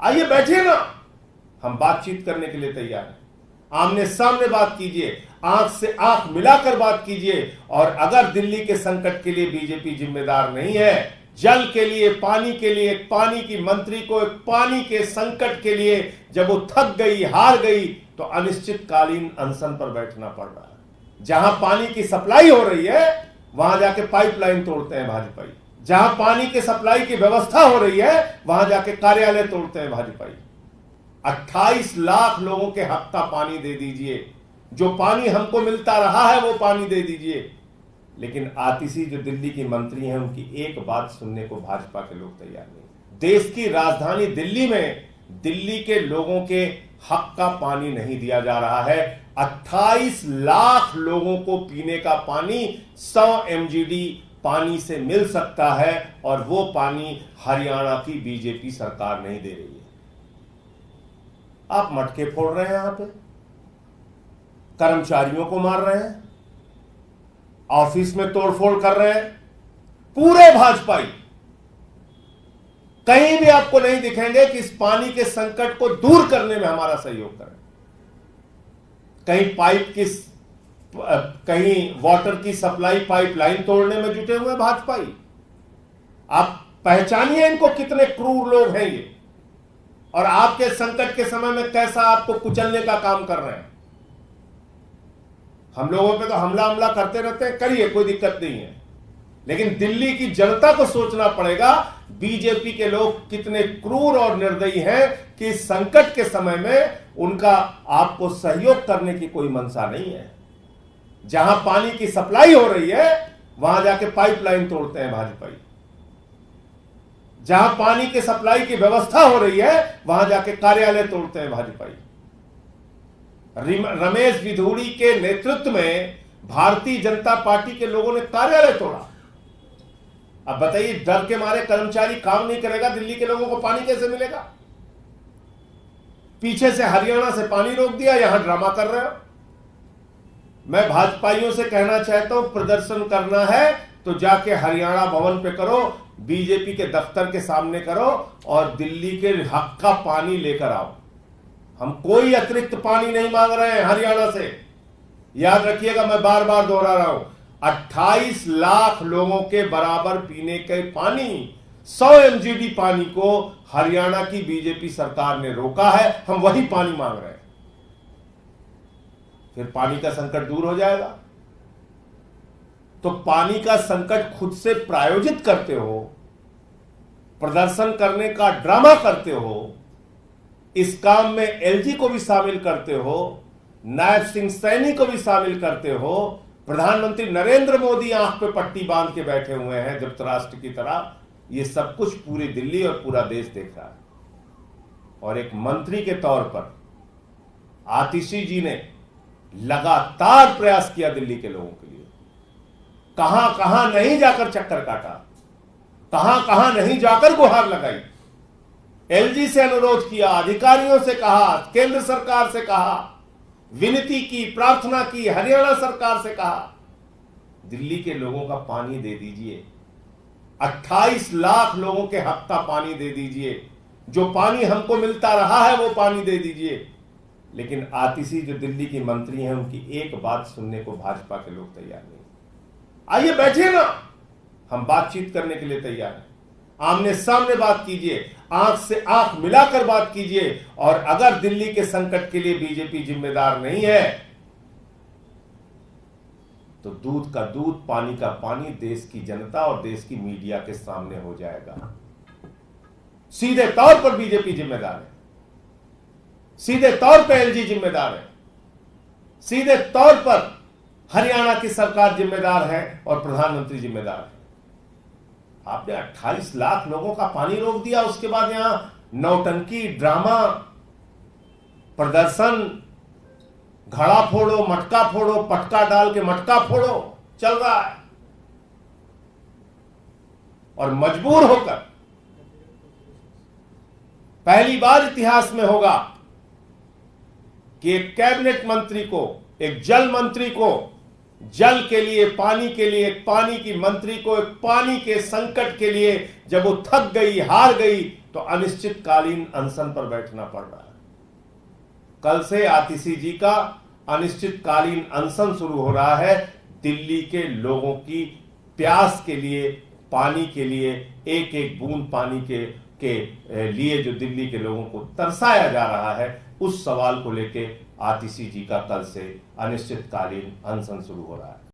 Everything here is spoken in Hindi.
आइए बैठिए ना, हम बातचीत करने के लिए तैयार हैं। आमने सामने बात कीजिए, आंख से आंख मिलाकर बात कीजिए। और अगर दिल्ली के संकट के लिए बीजेपी जिम्मेदार नहीं है, जल के लिए, पानी के लिए, एक पानी की मंत्री को एक पानी के संकट के लिए जब वो थक गई, हार गई, तो अनिश्चितकालीन अनशन पर बैठना पड़ रहा है। जहां पानी की सप्लाई हो रही है वहां जाके पाइपलाइन तोड़ते हैं भाजपाई, जहां पानी की सप्लाई की व्यवस्था हो रही है वहां जाके कार्यालय तोड़ते हैं भाजपाई। 28 लाख लोगों के हक का पानी दे दीजिए, जो पानी हमको मिलता रहा है वो पानी दे दीजिए। लेकिन आतिशी जो दिल्ली की मंत्री हैं उनकी एक बात सुनने को भाजपा के लोग तैयार नहीं। देश की राजधानी दिल्ली में दिल्ली के लोगों के हक का पानी नहीं दिया जा रहा है। 28 लाख लोगों को पीने का पानी 100 MGD पानी से मिल सकता है, और वो पानी हरियाणा की बीजेपी सरकार नहीं दे रही है। आप मटके फोड़ रहे हैं, यहां पे कर्मचारियों को मार रहे हैं, ऑफिस में तोड़फोड़ कर रहे हैं। पूरे भाजपाई कहीं भी आपको नहीं दिखेंगे कि इस पानी के संकट को दूर करने में हमारा सहयोग करें। कहीं पाइप की, कहीं वाटर की सप्लाई पाइपलाइन तोड़ने में जुटे हुए भाजपाई। आप पहचानिए इनको, कितने क्रूर लोग हैं ये, और आपके संकट के समय में कैसा आपको कुचलने का काम कर रहे हैं। हम लोगों पे तो हमला करते रहते हैं, करिए, कोई दिक्कत नहीं है। लेकिन दिल्ली की जनता को सोचना पड़ेगा बीजेपी के लोग कितने क्रूर और निर्दयी हैं कि संकट के समय में उनका आपको सहयोग करने की कोई मंशा नहीं है। जहां पानी की सप्लाई हो रही है वहां जाके पाइपलाइन तोड़ते हैं भाजपाई, जहां पानी की सप्लाई की व्यवस्था हो रही है वहां जाके कार्यालय तोड़ते हैं भाजपाई। रमेश विधूड़ी के नेतृत्व में भारतीय जनता पार्टी के लोगों ने कार्यालय तोड़ा। अब बताइए, डर के मारे कर्मचारी काम नहीं करेगा, दिल्ली के लोगों को पानी कैसे मिलेगा? पीछे से हरियाणा से पानी रोक दिया, यहां ड्रामा कर रहे हो। मैं भाजपाइयों से कहना चाहता हूं, प्रदर्शन करना है तो जाके हरियाणा भवन पे करो, बीजेपी के दफ्तर के सामने करो, और दिल्ली के हक का पानी लेकर आओ। हम कोई अतिरिक्त पानी नहीं मांग रहे हैं हरियाणा से, याद रखिएगा, मैं बार बार दोहरा रहा हूं। 28 लाख लोगों के बराबर पीने के पानी, 100 MGD पानी को हरियाणा की बीजेपी सरकार ने रोका है। हम वही पानी मांग रहे हैं, फिर पानी का संकट दूर हो जाएगा। तो पानी का संकट खुद से प्रायोजित करते हो, प्रदर्शन करने का ड्रामा करते हो, इस काम में LG को भी शामिल करते हो, नायब सिंह सैनी को भी शामिल करते हो। प्रधानमंत्री नरेंद्र मोदी आंख पे पट्टी बांध के बैठे हुए हैं धृतराष्ट्र की तरह। ये सब कुछ पूरी दिल्ली और पूरा देश देख रहा है। और एक मंत्री के तौर पर आतिशी जी ने लगातार प्रयास किया दिल्ली के लोगों के लिए। कहां कहां नहीं जाकर चक्कर काटा, कहां कहां नहीं जाकर गुहार लगाई, LG से अनुरोध किया, अधिकारियों से कहा, केंद्र सरकार से कहा, विनती की, प्रार्थना की, हरियाणा सरकार से कहा, दिल्ली के लोगों का पानी दे दीजिए। 28 लाख लोगों के हक का पानी दे दीजिए, जो पानी हमको मिलता रहा है वो पानी दे दीजिए। लेकिन आतिशी जो दिल्ली की मंत्री हैं उनकी एक बात सुनने को भाजपा के लोग तैयार नहीं। आइए बैठिए ना, हम बातचीत करने के लिए तैयार हैं। आमने सामने बात कीजिए, आंख से आंख मिलाकर बात कीजिए। और अगर दिल्ली के संकट के लिए बीजेपी जिम्मेदार नहीं है, तो दूध का दूध, पानी का पानी देश की जनता और देश की मीडिया के सामने हो जाएगा। सीधे तौर पर बीजेपी जिम्मेदार है, सीधे तौर पर LG जिम्मेदार है, सीधे तौर पर हरियाणा की सरकार जिम्मेदार है और प्रधानमंत्री जिम्मेदार है। आपने 28 लाख लोगों का पानी रोक दिया, उसके बाद यहां नौटंकी, ड्रामा, प्रदर्शन, घड़ा फोड़ो, मटका फोड़ो, पटका डाल के मटका फोड़ो चल रहा है। और मजबूर होकर, पहली बार इतिहास में होगा कि एक कैबिनेट मंत्री को, एक जल मंत्री को, जल के लिए, पानी के लिए, एक पानी की मंत्री को एक पानी के संकट के लिए जब वो थक गई, हार गई, तो अनिश्चितकालीन अनशन पर बैठना पड़ रहा है। कल से आतिशी जी का अनिश्चितकालीन अनशन शुरू हो रहा है। दिल्ली के लोगों की प्यास के लिए, पानी के लिए, एक एक बूंद पानी के लिए जो दिल्ली के लोगों को तरसाया जा रहा है, उस सवाल को लेके आतिशी जी का कल से अनिश्चितकालीन अनशन शुरू हो रहा है।